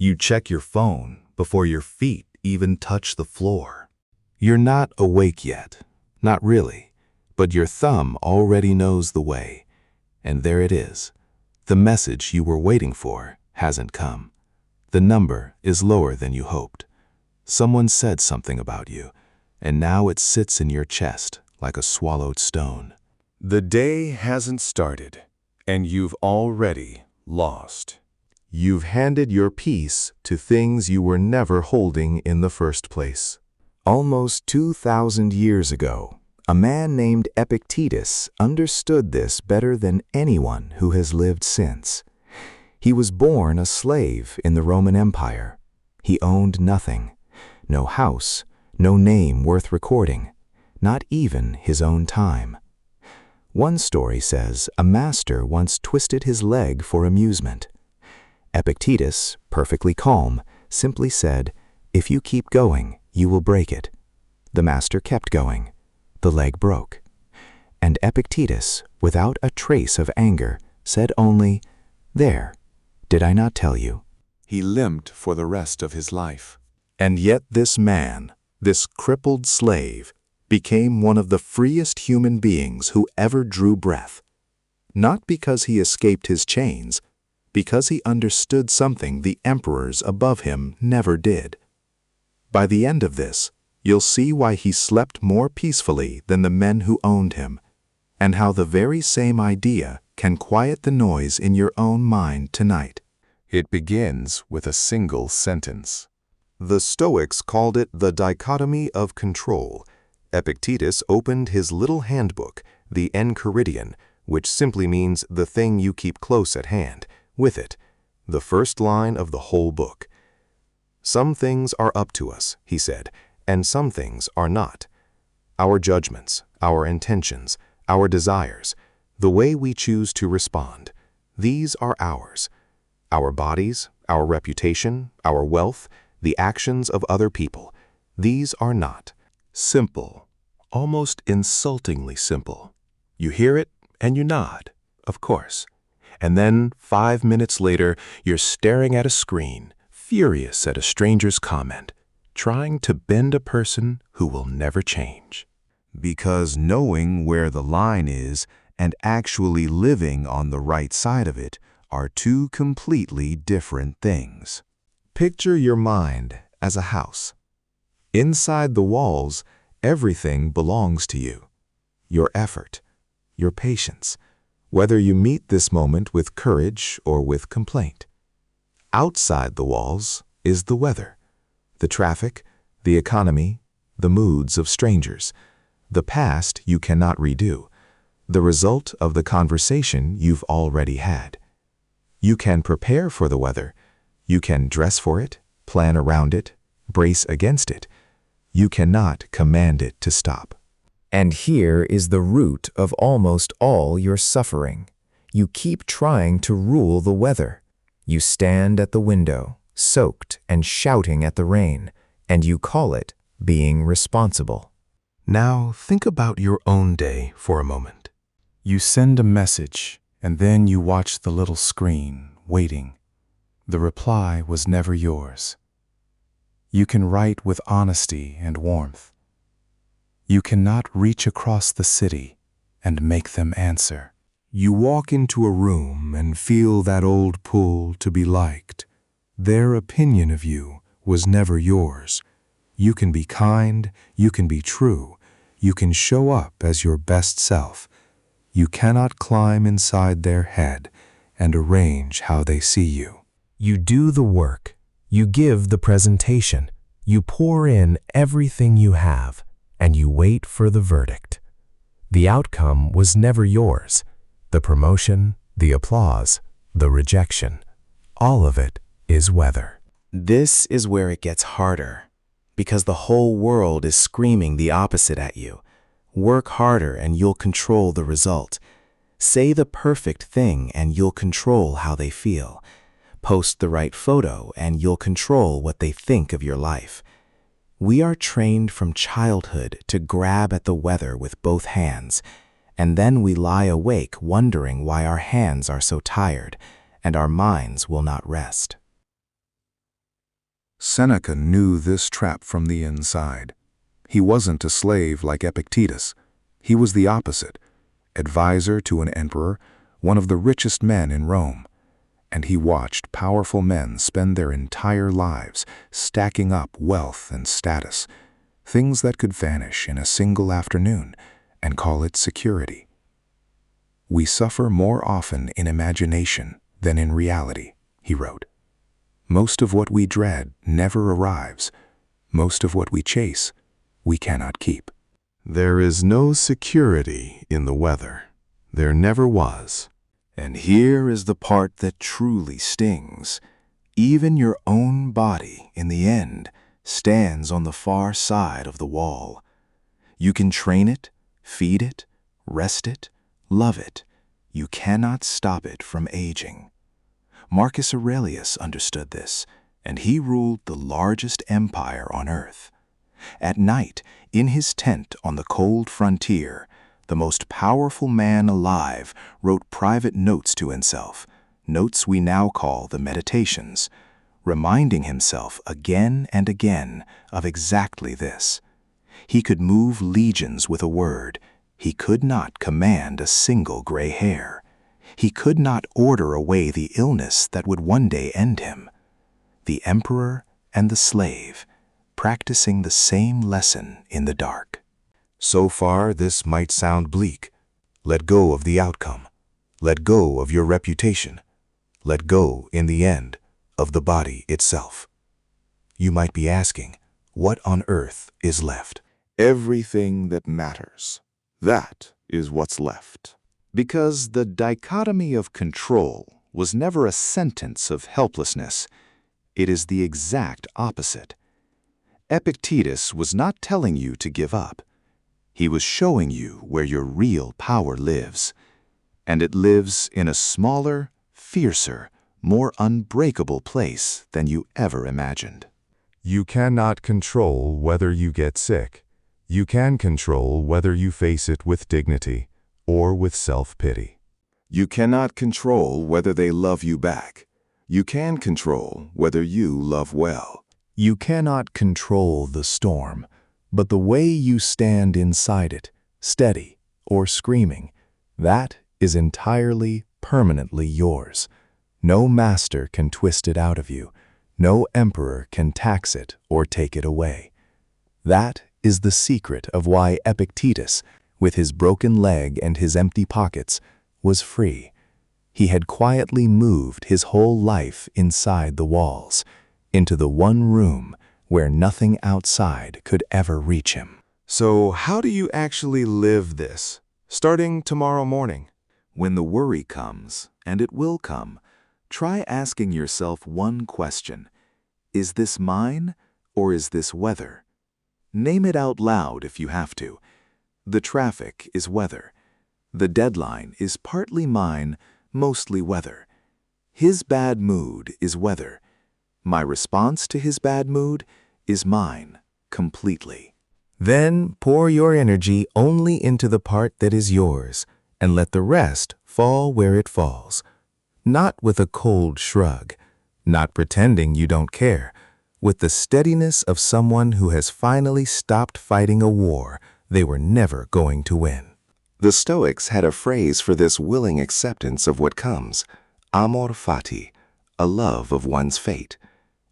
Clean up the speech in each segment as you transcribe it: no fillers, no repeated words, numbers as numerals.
You check your phone before your feet even touch the floor. You're not awake yet, not really, but your thumb already knows the way. And there it is. The message you were waiting for hasn't come. The number is lower than you hoped. Someone said something about you, and now it sits in your chest like a swallowed stone. The day hasn't started, and you've already lost. You've handed your peace to things you were never holding in the first place. Almost 2,000 years ago, a man named Epictetus understood this better than anyone who has lived since. He was born a slave in the Roman Empire. He owned nothing, no house, no name worth recording, not even his own time. One story says a master once twisted his leg for amusement. Epictetus, perfectly calm, simply said, "If you keep going, you will break it." The master kept going. The leg broke. And Epictetus, without a trace of anger, said only, "There, did I not tell you?" He limped for the rest of his life. And yet this man, this crippled slave, became one of the freest human beings who ever drew breath. Not because he escaped his chains, because he understood something the emperors above him never did. By the end of this, you'll see why he slept more peacefully than the men who owned him, and how the very same idea can quiet the noise in your own mind tonight. It begins with a single sentence. The Stoics called it the dichotomy of control. Epictetus opened his little handbook, the Enchiridion, which simply means the thing you keep close at hand, with it, the first line of the whole book. Some things are up to us, he said, and some things are not. Our judgments, our intentions, our desires, the way we choose to respond, these are ours. Our bodies, our reputation, our wealth, the actions of other people, these are not. Simple, almost insultingly simple. You hear it and you nod, of course. And then 5 minutes later, you're staring at a screen, furious at a stranger's comment, trying to bend a person who will never change. Because knowing where the line is and actually living on the right side of it are two completely different things. Picture your mind as a house. Inside the walls, everything belongs to you. Your effort, your patience, whether you meet this moment with courage or with complaint. Outside the walls is the weather, the traffic, the economy, the moods of strangers, the past you cannot redo, the result of the conversation you've already had. You can prepare for the weather. You can dress for it, plan around it, brace against it. You cannot command it to stop. And here is the root of almost all your suffering. You keep trying to rule the weather. You stand at the window, soaked and shouting at the rain, and you call it being responsible. Now think about your own day for a moment. You send a message, and then you watch the little screen, waiting. The reply was never yours. You can write with honesty and warmth. You cannot reach across the city and make them answer. You walk into a room and feel that old pull to be liked. Their opinion of you was never yours. You can be kind, you can be true, you can show up as your best self. You cannot climb inside their head and arrange how they see you. You do the work. You give the presentation. You pour in everything you have, and you wait for the verdict. The outcome was never yours. The promotion, the applause, the rejection, all of it is weather. This is where it gets harder, because the whole world is screaming the opposite at you. Work harder and you'll control the result. Say the perfect thing and you'll control how they feel. Post the right photo and you'll control what they think of your life. We are trained from childhood to grab at the weather with both hands, and then we lie awake wondering why our hands are so tired and our minds will not rest. Seneca knew this trap from the inside. He wasn't a slave like Epictetus. He was the opposite, advisor to an emperor, one of the richest men in Rome. And he watched powerful men spend their entire lives stacking up wealth and status, things that could vanish in a single afternoon, and call it security. We suffer more often in imagination than in reality, he wrote. Most of what we dread never arrives. Most of what we chase, we cannot keep. There is no security in the weather. There never was. And here is the part that truly stings. Even your own body, in the end, stands on the far side of the wall. You can train it, feed it, rest it, love it. You cannot stop it from aging. Marcus Aurelius understood this, and he ruled the largest empire on earth. At night, in his tent on the cold frontier, the most powerful man alive wrote private notes to himself, notes we now call the Meditations, reminding himself again and again of exactly this. He could move legions with a word. He could not command a single gray hair. He could not order away the illness that would one day end him. The emperor and the slave, practicing the same lesson in the dark. So far, this might sound bleak. Let go of the outcome. Let go of your reputation. Let go, in the end, of the body itself. You might be asking, what on earth is left? Everything that matters. That is what's left. Because the dichotomy of control was never a sentence of helplessness. It is the exact opposite. Epictetus was not telling you to give up. He was showing you where your real power lives. And it lives in a smaller, fiercer, more unbreakable place than you ever imagined. You cannot control whether you get sick. You can control whether you face it with dignity or with self-pity. You cannot control whether they love you back. You can control whether you love well. You cannot control the storm, but the way you stand inside it, steady or screaming, that is entirely, permanently yours. No master can twist it out of you. No emperor can tax it or take it away. That is the secret of why Epictetus, with his broken leg and his empty pockets, was free. He had quietly moved his whole life inside the walls, into the one room where nothing outside could ever reach him. So how do you actually live this, starting tomorrow morning? When the worry comes, and it will come, try asking yourself one question. Is this mine, or is this weather? Name it out loud if you have to. The traffic is weather. The deadline is partly mine, mostly weather. His bad mood is weather. My response to his bad mood is mine, completely. Then pour your energy only into the part that is yours, and let the rest fall where it falls. Not with a cold shrug, not pretending you don't care, with the steadiness of someone who has finally stopped fighting a war they were never going to win. The Stoics had a phrase for this willing acceptance of what comes, amor fati, a love of one's fate.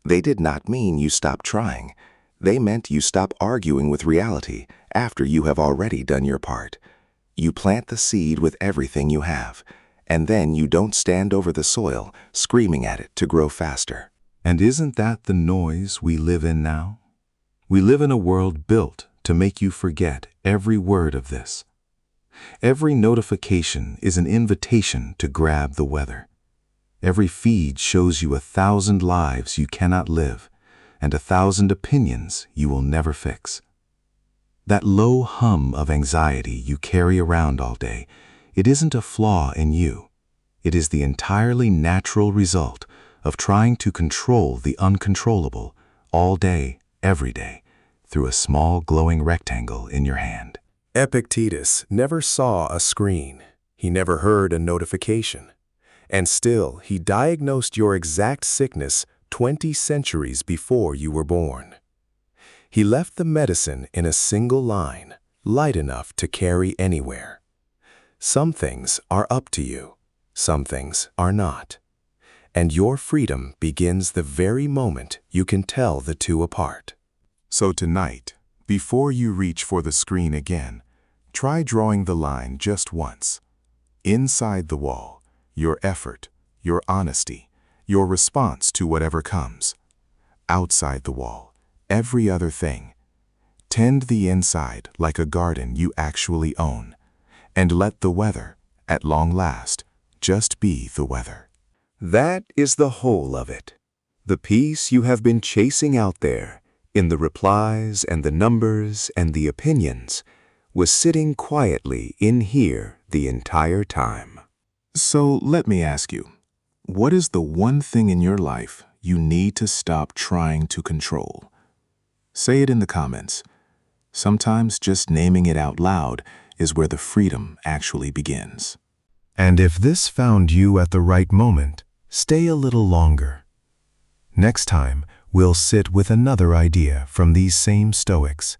They did not mean you stop trying. They meant you stop arguing with reality after you have already done your part. You plant the seed with everything you have, and then you don't stand over the soil screaming at it to grow faster. And isn't that the noise we live in now? We live in a world built to make you forget every word of this. Every notification is an invitation to grab the weather. Every feed shows you 1,000 lives you cannot live and 1,000 opinions you will never fix. That low hum of anxiety you carry around all day, it isn't a flaw in you. It is the entirely natural result of trying to control the uncontrollable all day, every day, through a small glowing rectangle in your hand. Epictetus never saw a screen. He never heard a notification. And still, he diagnosed your exact sickness 20 centuries before you were born. He left the medicine in a single line, light enough to carry anywhere. Some things are up to you, some things are not. And your freedom begins the very moment you can tell the two apart. So tonight, before you reach for the screen again, try drawing the line just once. Inside the wall, your effort, your honesty, your response to whatever comes. Outside the wall, every other thing. Tend the inside like a garden you actually own, and let the weather, at long last, just be the weather. That is the whole of it. The peace you have been chasing out there, in the replies and the numbers and the opinions, was sitting quietly in here the entire time. So let me ask you, what is the one thing in your life you need to stop trying to control? Say it in the comments. Sometimes just naming it out loud is where the freedom actually begins. And if this found you at the right moment, stay a little longer. Next time, we'll sit with another idea from these same Stoics.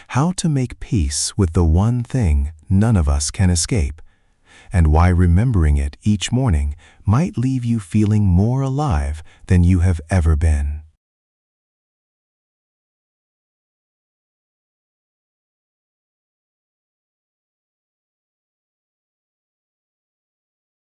How to make peace with the one thing none of us can escape, and why remembering it each morning might leave you feeling more alive than you have ever been.